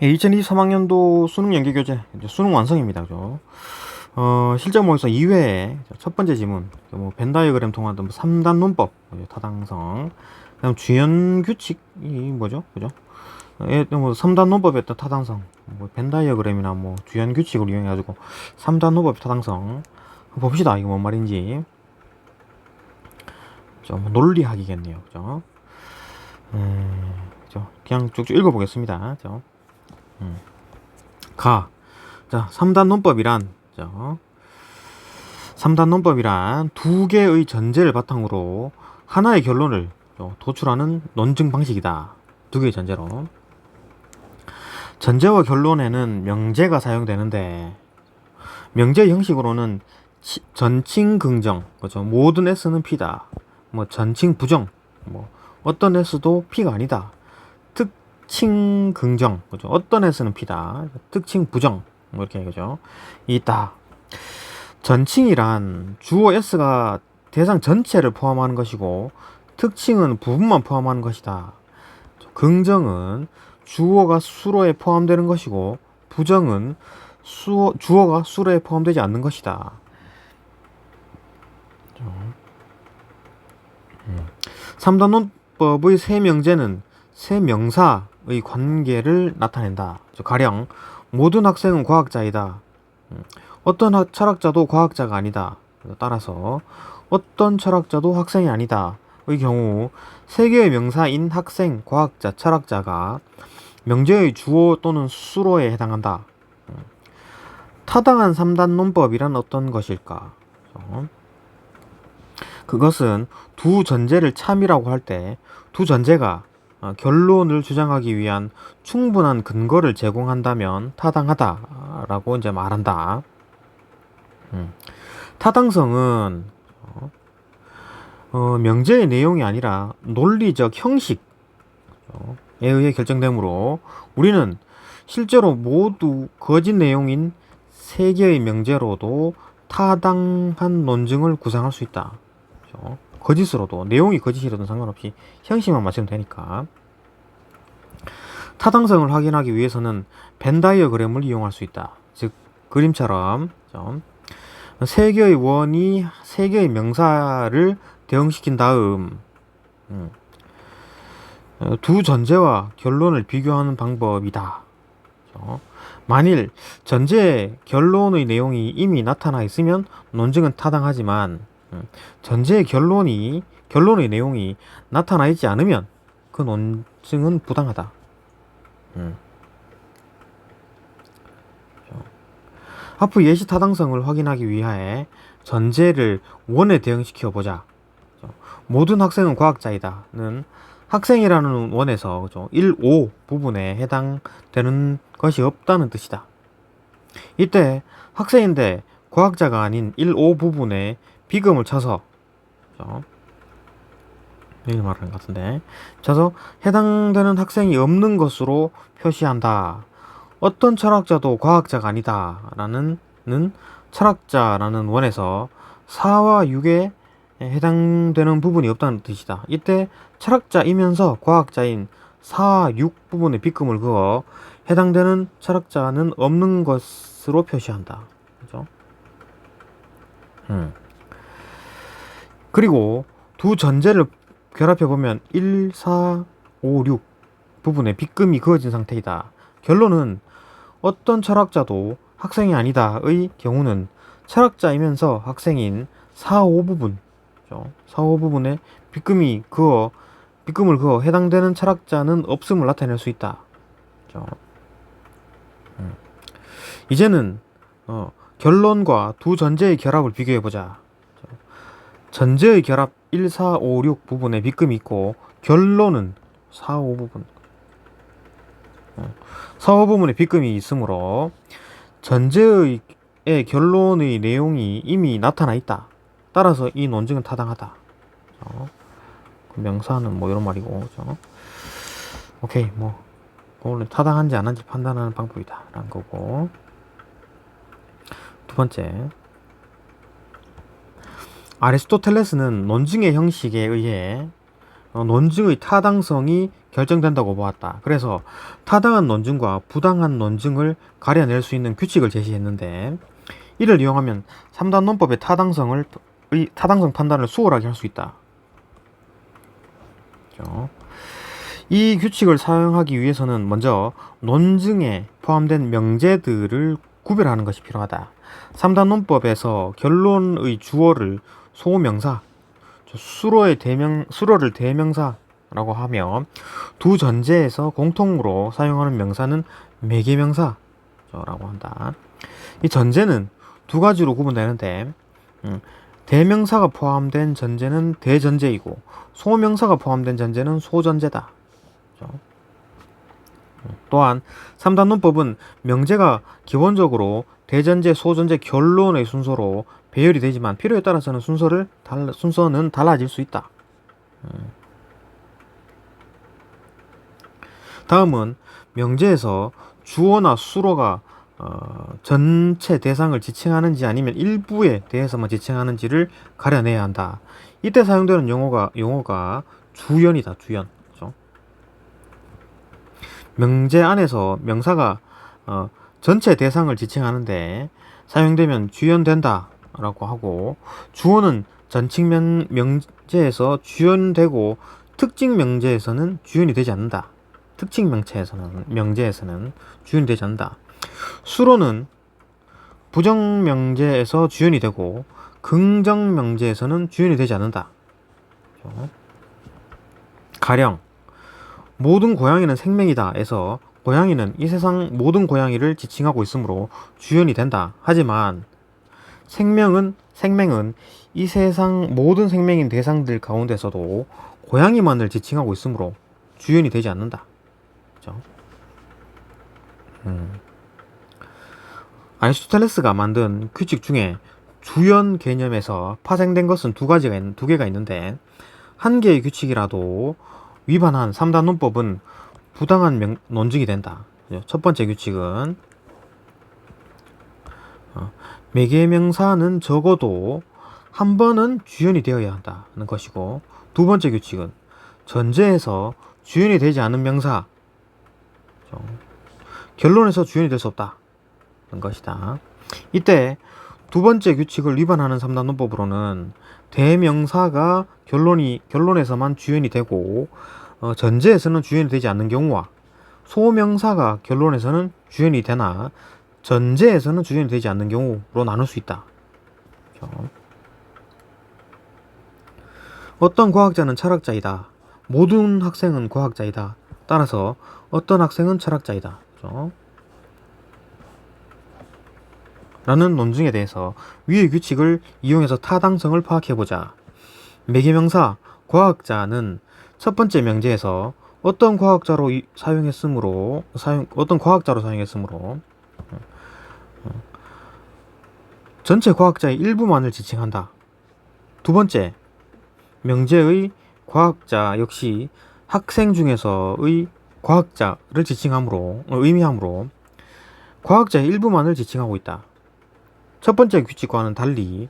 2023학년도 수능 연계교재 이제 수능 완성입니다. 그죠? 실전 모의고사 2회에 첫 번째 지문, 뭐 벤 다이어그램 통한 3단 논법, 타당성, 그다음 주연 규칙이 뭐죠? 그죠? 뭐 3단 논법의 어떤 타당성, 벤 다이어그램이나 뭐 주연 규칙을 이용해가지고 3단 논법의 타당성 봅시다. 이거 뭔 말인지. 좀 논리학이겠네요. 그죠? 그죠? 그냥 쭉쭉 읽어보겠습니다. 그죠? 자, 3단 논법이란, 자, 3단 논법이란 두 개의 전제를 바탕으로 하나의 결론을 도출하는 논증 방식이다. 두 개의 전제로. 전제와 결론에는 명제가 사용되는데, 명제 형식으로는 전칭 긍정, 그죠? 모든 S는 P다. 뭐 전칭 부정, 뭐 어떤 S도 P가 아니다. 특칭 긍정, 그죠? 어떤 S는 P다. 특칭 부정, 뭐 이렇게 그죠? 있다. 전칭이란 주어 S가 대상 전체를 포함하는 것이고, 특칭은 부분만 포함하는 것이다. 긍정은 주어가 수로에 포함되는 것이고, 부정은 주어가 수로에 포함되지 않는 것이다. 3단 논법의 세 명제는 세 명사의 관계를 나타낸다. 가령 모든 학생은 과학자이다. 어떤 철학자도 과학자가 아니다. 따라서 어떤 철학자도 학생이 아니다. 의 경우 세 개의 명사인 학생, 과학자, 철학자가 명제의 주어 또는 수로에 해당한다. 타당한 3단 논법이란 어떤 것일까? 그것은 두 전제를 참이라고 할 때 두 전제가 결론을 주장하기 위한 충분한 근거를 제공한다면 타당하다라고 이제 말한다. 타당성은 명제의 내용이 아니라 논리적 형식에 의해 결정되므로 우리는 실제로 모두 거짓 내용인 세 개의 명제로도 타당한 논증을 구상할 수 있다. 거짓으로도, 내용이 거짓이라든 상관없이 형식만 맞추면 되니까. 타당성을 확인하기 위해서는 벤 다이어그램을 이용할 수 있다. 즉 그림처럼 세 개의 원이 세 개의 명사를 대응시킨 다음 두 전제와 결론을 비교하는 방법이다. 만일 전제 결론의 내용이 이미 나타나 있으면 논증은 타당하지만 전제의 결론의 내용이 나타나 있지 않으면 그 논증은 부당하다. 하프 예시 타당성을 확인하기 위해 전제를 원에 대응시켜 보자. 모든 학생은 과학자이다는 학생이라는 원에서 그죠? 1, 5 부분에 해당되는 것이 없다는 뜻이다. 이때 학생인데 과학자가 아닌 1, 5 부분에 비금을 쳐서 여기 말하는 것 같은데 쳐서 해당되는 학생이 없는 것으로 표시한다. 어떤 철학자도 과학자가 아니다 라는 철학자라는 원에서 4와 6에 해당되는 부분이 없다는 뜻이다. 이때 철학자이면서 과학자인 4, 6 부분에 비금을 그어 해당되는 철학자는 없는 것으로 표시한다. 그죠? 그리고 두 전제를 결합해보면 1, 4, 5, 6 부분에 비금이 그어진 상태이다. 결론은 어떤 철학자도 학생이 아니다의 경우는 철학자이면서 학생인 4, 5 부분 4, 5 부분에 비금을 그어 해당되는 철학자는 없음을 나타낼 수 있다. 이제는 결론과 두 전제의 결합을 비교해보자. 전제의 결합 1, 4, 5, 6 부분에 비금이 있고 결론은 4, 5 부분 4, 5 부분에 비금이 있으므로 전제의 결론의 내용이 이미 나타나 있다. 따라서 이 논증은 타당하다. 명사는 뭐 이런 말이고, 오케이, 뭐 오늘 타당한지 안 한지 판단하는 방법이다 라는 거고. 두 번째, 아리스토텔레스는 논증의 형식에 의해 논증의 타당성이 결정된다고 보았다. 그래서 타당한 논증과 부당한 논증을 가려낼 수 있는 규칙을 제시했는데, 이를 이용하면 3단 논법의 타당성 판단을 수월하게 할 수 있다. 이 규칙을 사용하기 위해서는 먼저 논증에 포함된 명제들을 구별하는 것이 필요하다. 3단 논법에서 결론의 주어를 소명사, 수로를 대명사라고 하며, 두 전제에서 공통으로 사용하는 명사는 매개명사라고 한다. 이 전제는 두 가지로 구분되는데, 대명사가 포함된 전제는 대전제이고, 소명사가 포함된 전제는 소전제다. 또한 3단 논법은 명제가 기본적으로 대전제, 소전제, 결론의 순서로 배열이 되지만 필요에 따라서는 순서는 달라질 수 있다. 다음은 명제에서 주어나 수로가 전체 대상을 지칭하는지 아니면 일부에 대해서만 지칭하는지를 가려내야 한다. 이때 사용되는 용어가 주연이다. 주연. 그렇죠? 명제 안에서 명사가 전체 대상을 지칭하는데 사용되면 주연된다 라고 하고, 주어는 전칙 명제에서 주연되고 특징 명제에서는 주연이 되지 않는다. 특징 명제에서는 주연이 되지 않는다. 수로는 부정 명제에서 주연이 되고 긍정 명제에서는 주연이 되지 않는다. 가령 모든 고양이는 생명이다 에서 고양이는 이 세상 모든 고양이를 지칭하고 있으므로 주연이 된다. 하지만 생명은 이 세상 모든 생명인 대상들 가운데서도 고양이만을 지칭하고 있으므로 주연이 되지 않는다. 그렇죠? 아리스토텔레스가 만든 규칙 중에 주연 개념에서 파생된 것은 두 개가 있는데, 한 개의 규칙이라도 위반한 3단 논법은 부당한 논증이 된다. 첫 번째 규칙은 매개명사는 적어도 한 번은 주연이 되어야 한다는 것이고, 두 번째 규칙은 전제에서 주연이 되지 않은 명사, 결론에서 주연이 될 수 없다는 것이다. 이때 두 번째 규칙을 위반하는 3단 논법으로는 대명사가 결론에서만 주연이 되고 전제에서는 주연이 되지 않는 경우와 소명사가 결론에서는 주연이 되나 전제에서는 주연이 되지 않는 경우로 나눌 수 있다. 그렇죠? 어떤 과학자는 철학자이다. 모든 학생은 과학자이다. 따라서 어떤 학생은 철학자이다. 그렇죠? 라는 논증에 대해서 위의 규칙을 이용해서 타당성을 파악해보자. 매개명사 과학자는 첫 번째 명제에서 어떤 과학자로 사용했으므로 전체 과학자의 일부만을 지칭한다. 두 번째 명제의 과학자 역시 학생 중에서의 과학자를 의미하므로 과학자의 일부만을 지칭하고 있다. 첫 번째 규칙과는 달리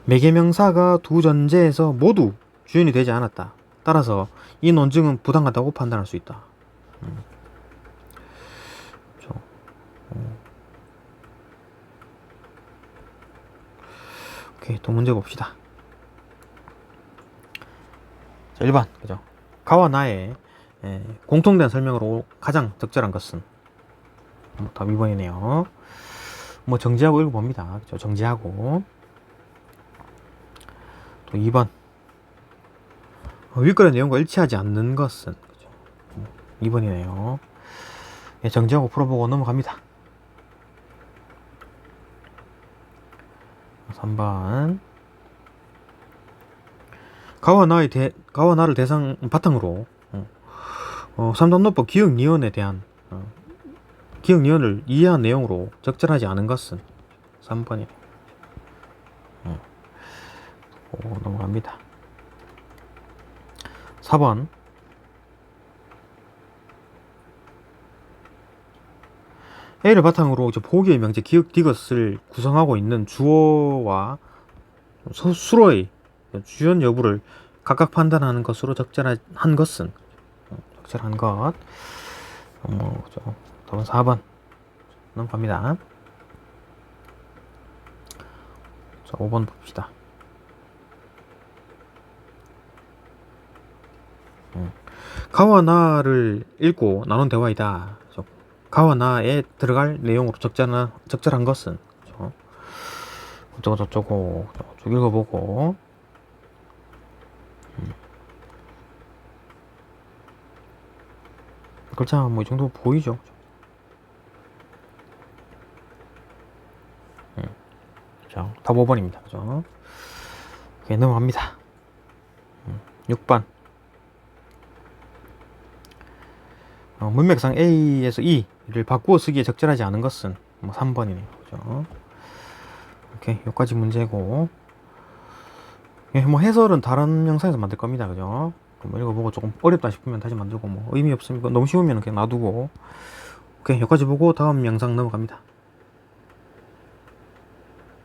매개명사가 두 전제에서 모두 주연이 되지 않았다. 따라서 이 논증은 부당하다고 판단할 수 있다. 오케이, 또 문제 봅시다. 자, 1번. 그죠? 가와 나의 공통된 설명으로 가장 적절한 것은 답 2번이네요. 뭐 정지하고 읽어봅니다. 그죠? 정지하고. 또 2번. 윗글의 내용과 일치하지 않는 것은, 그죠? 2번이네요. 예, 정지하고 풀어보고 넘어갑니다. 3번. 가와 나를 바탕으로 3단 논법 기억니언을 이해한 내용으로 적절하지 않은 것은 3번이네요. 넘어갑니다. 4번. A를 바탕으로 보기의 명제 기억 디귿을 구성하고 있는 주어와 수로의 주연 여부를 각각 판단하는 것으로 적절한 것은 적절한 것. 답은 4번 넘어갑니다. 자, 5번 봅시다. 가와 나를 읽고 나눈 대화이다. 가와 나에 들어갈 내용으로 적절한 것은 어쩌고 쭉 읽어보고 글자 뭐 이 정도 보이죠. 자, 답 5번입니다. 그죠? 오케이, 넘어갑니다. 6번. 문맥상 A에서 E를 바꾸어 쓰기에 적절하지 않은 것은 3번이네요. 그죠? 오케이, 여기까지 문제고. 뭐 해설은 다른 영상에서 만들 겁니다. 그죠? 읽어보고 조금 어렵다 싶으면 다시 만들고, 뭐 의미 없으면 너무 쉬우면 그냥 놔두고. 오케이, 여기까지 보고 다음 영상 넘어갑니다.